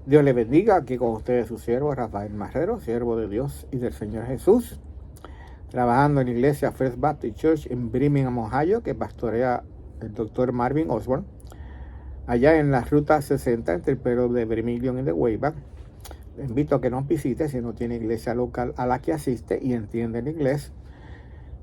Dios le bendiga. Aquí con ustedes su siervo Rafael Marrero, siervo de Dios y del Señor Jesús, trabajando en la iglesia First Baptist Church en Birmingham, Ohio, que pastorea el doctor Marvin Osborne, allá en la ruta 60 entre el pueblo de Birmingham y de Wayback. Le invito a que nos visite si no tiene iglesia local a la que asiste y entiende el inglés.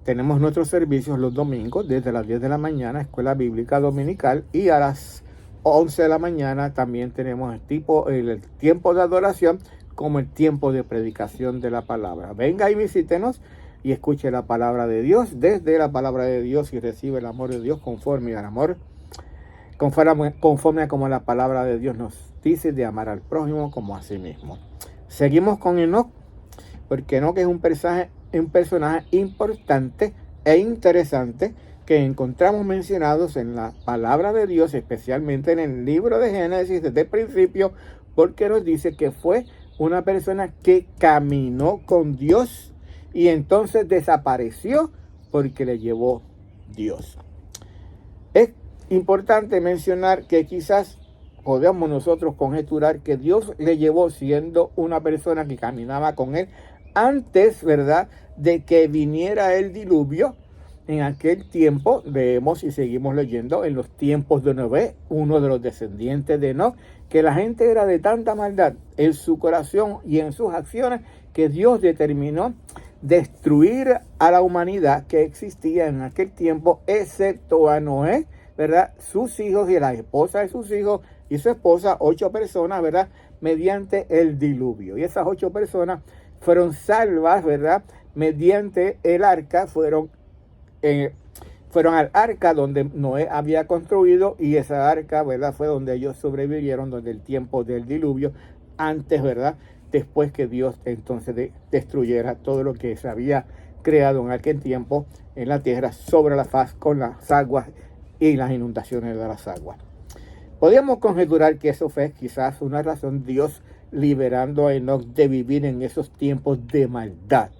Tenemos nuestros servicios los domingos desde las 10 de la mañana, escuela bíblica dominical, y a las 11 de la mañana también tenemos el tiempo de adoración como el tiempo de predicación de la palabra. Venga y visítenos y escuche la palabra de Dios desde la palabra de Dios y recibe el amor de Dios conforme al amor, conforme a como la palabra de Dios nos dice de amar al prójimo como a sí mismo. Seguimos con Enoc, porque Enoc es un personaje importante e interesante que encontramos mencionados en la palabra de Dios, especialmente en el libro de Génesis desde el principio, porque nos dice que fue una persona que caminó con Dios y entonces desapareció porque le llevó Dios. Es importante mencionar que quizás podemos nosotros conjeturar que Dios le llevó siendo una persona que caminaba con él antes, ¿verdad?, de que viniera el diluvio. En aquel tiempo, leemos y seguimos leyendo, en los tiempos de Noé, uno de los descendientes de Enoc, que la gente era de tanta maldad en su corazón y en sus acciones que Dios determinó destruir a la humanidad que existía en aquel tiempo, excepto a Noé, ¿verdad?, sus hijos y la esposa de sus hijos y su esposa, 8 personas, ¿verdad?, mediante el diluvio. Y esas 8 personas fueron salvas, ¿verdad?, mediante el arca, fueron al arca donde Noé había construido, y esa arca, ¿verdad?, fue donde ellos sobrevivieron durante el tiempo del diluvio, antes, ¿verdad?, después que Dios entonces destruyera todo lo que se había creado en aquel tiempo en la tierra sobre la faz con las aguas y las inundaciones de las aguas. Podríamos conjeturar que eso fue quizás una razón, Dios liberando a Enoc de vivir en esos tiempos de maldad,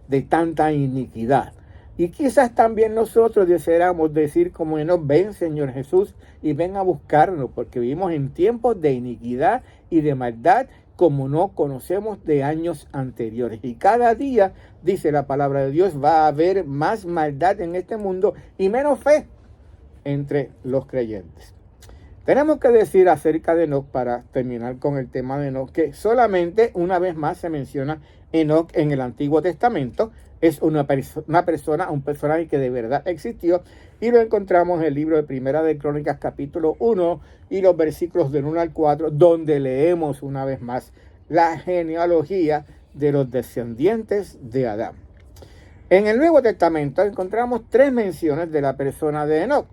de tanta iniquidad. Y quizás también nosotros deseáramos decir como Enoc: ven, Señor Jesús, y ven a buscarnos, porque vivimos en tiempos de iniquidad y de maldad como no conocemos de años anteriores. Y cada día, dice la palabra de Dios, va a haber más maldad en este mundo y menos fe entre los creyentes. Tenemos que decir acerca de Enoc, para terminar con el tema de Enoc, que solamente una vez más se menciona Enoc en el Antiguo Testamento. Es un personaje que de verdad existió, y lo encontramos en el libro de Primera de Crónicas, capítulo 1, y los versículos del 1 al 4, donde leemos una vez más la genealogía de los descendientes de Adán. En el Nuevo Testamento encontramos 3 menciones de la persona de Enoc.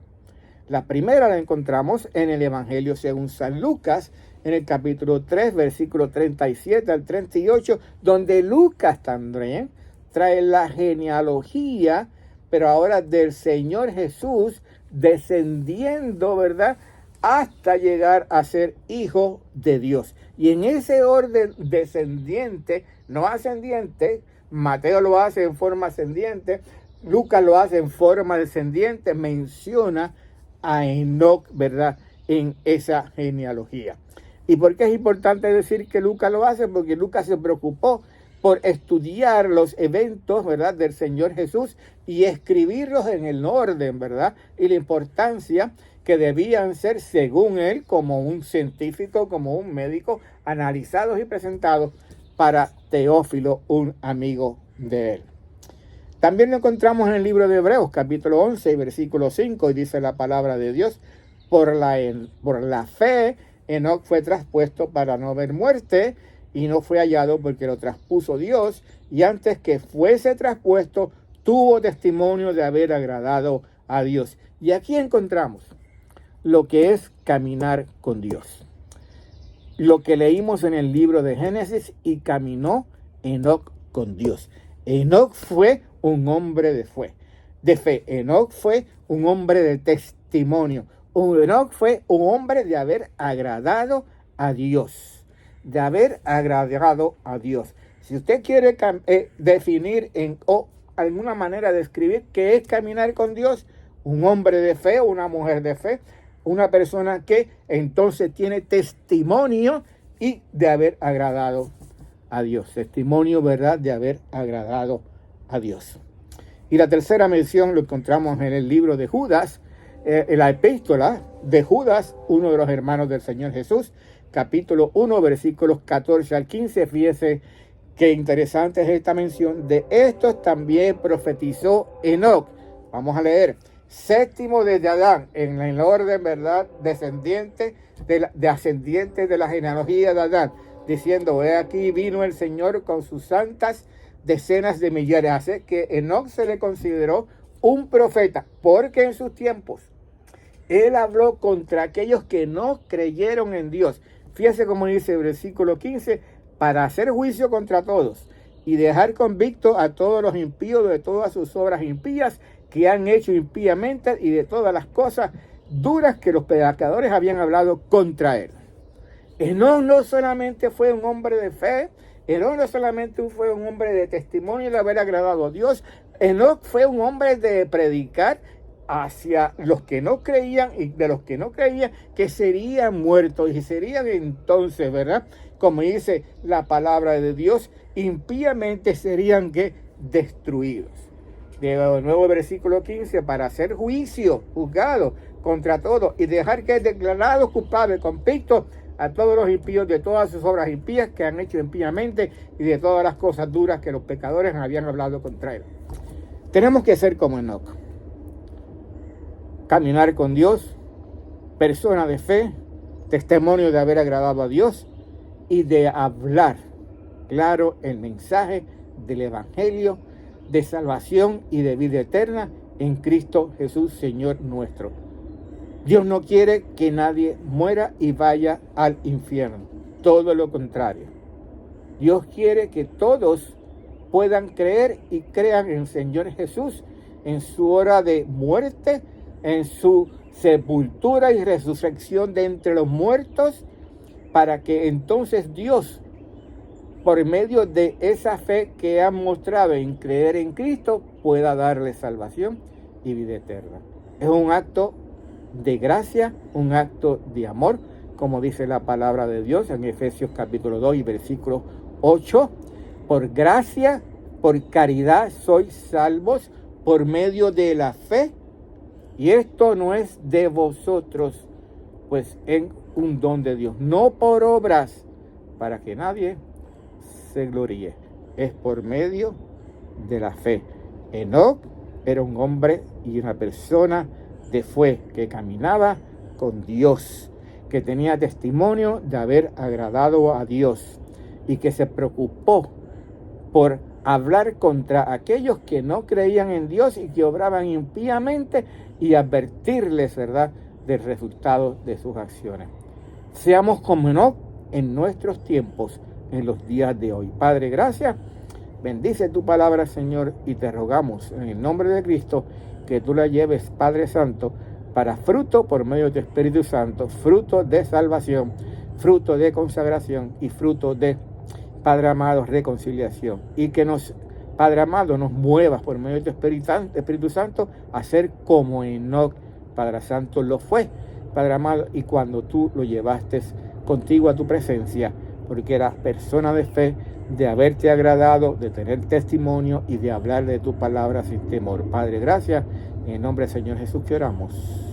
La primera la encontramos en el Evangelio según San Lucas, en el capítulo 3, versículo 37 al 38, donde Lucas también trae la genealogía, pero ahora del Señor Jesús, descendiendo, ¿verdad?, hasta llegar a ser hijo de Dios. Y en ese orden descendiente, no ascendiente, Mateo lo hace en forma ascendiente, Lucas lo hace en forma descendiente, menciona a Enoc, ¿verdad?, en esa genealogía. ¿Y por qué es importante decir que Lucas lo hace? Porque Lucas se preocupó por estudiar los eventos, ¿verdad?, del Señor Jesús y escribirlos en el orden, ¿verdad?, y la importancia que debían ser, según él, como un científico, como un médico, analizados y presentados para Teófilo, un amigo de él. También lo encontramos en el libro de Hebreos, capítulo 11, versículo 5, y dice la palabra de Dios: por la fe, Enoc fue traspuesto para no ver muerte, y no fue hallado porque lo traspuso Dios, y antes que fuese traspuesto, tuvo testimonio de haber agradado a Dios. Y aquí encontramos lo que es caminar con Dios. Lo que leímos en el libro de Génesis: y caminó Enoc con Dios. Enoc fue un hombre de fe. Enoc fue un hombre de testimonio. Enoc fue un hombre de haber agradado a Dios. De haber agradado a Dios. Si usted quiere definir o alguna manera de describir qué es caminar con Dios, un hombre de fe, una mujer de fe, una persona que entonces tiene testimonio y de haber agradado a Dios. Testimonio, ¿verdad?, de haber agradado a Dios. Y la tercera mención lo encontramos en el libro de Judas, en la epístola de Judas, uno de los hermanos del Señor Jesús, capítulo 1, versículos 14 al 15. Fíjese qué interesante es esta mención. De estos también profetizó Enoc. Vamos a leer. Séptimo desde Adán, en el orden, ¿verdad?, ascendiente de la genealogía de Adán, diciendo: he aquí vino el Señor con sus santas decenas de millares. Así que Enoc se le consideró un profeta, porque en sus tiempos él habló contra aquellos que no creyeron en Dios. Fíjese cómo dice el versículo 15, para hacer juicio contra todos y dejar convicto a todos los impíos de todas sus obras impías que han hecho impíamente y de todas las cosas duras que los pecadores habían hablado contra él. Enoc no solamente fue un hombre de fe, Enoc no solamente fue un hombre de testimonio de haber agradado a Dios, Enoc fue un hombre de predicar hacia los que no creían y de los que no creían que serían muertos y serían entonces, ¿verdad?, como dice la palabra de Dios, impíamente serían que destruidos. De nuevo versículo 15, para hacer juicio, juzgado contra todos y dejar que declarados culpables, convictos a todos los impíos de todas sus obras impías que han hecho impíamente y de todas las cosas duras que los pecadores habían hablado contra él. Tenemos que ser como Enoc, caminar con Dios, persona de fe, testimonio de haber agradado a Dios y de hablar claro el mensaje del evangelio de salvación y de vida eterna en Cristo Jesús, Señor nuestro. Dios no quiere que nadie muera y vaya al infierno. Todo lo contrario. Dios quiere que todos puedan creer y crean en el Señor Jesús, en su hora de muerte, en su sepultura y resurrección de entre los muertos, para que entonces Dios, por medio de esa fe que han mostrado en creer en Cristo, pueda darle salvación y vida eterna. Es un acto de gracia, un acto de amor, como dice la palabra de Dios en Efesios capítulo 2 y versículo 8. Por gracia, por caridad sois salvos por medio de la fe, y esto no es de vosotros, pues es un don de Dios, no por obras, para que nadie se gloríe. Es por medio de la fe. Enoc era un hombre y una persona de fe que caminaba con Dios, que tenía testimonio de haber agradado a Dios y que se preocupó por hablar contra aquellos que no creían en Dios y que obraban impíamente y advertirles, ¿verdad?, del resultado de sus acciones. Seamos como Enoc en nuestros tiempos, en los días de hoy. Padre, gracias. Bendice tu palabra, Señor, y te rogamos en el nombre de Cristo que tú la lleves, Padre Santo, para fruto por medio de tu Espíritu Santo, fruto de salvación, fruto de consagración y fruto de, Padre amado, reconciliación. Y que nos, Padre amado, nos muevas por medio de tu Espíritu Santo a ser como Enoc, Padre Santo, lo fue, Padre amado, y cuando tú lo llevaste contigo a tu presencia, porque eras persona de fe, de haberte agradado, de tener testimonio y de hablar de tu palabra sin temor. Padre, gracias. En el nombre del Señor Jesús que oramos.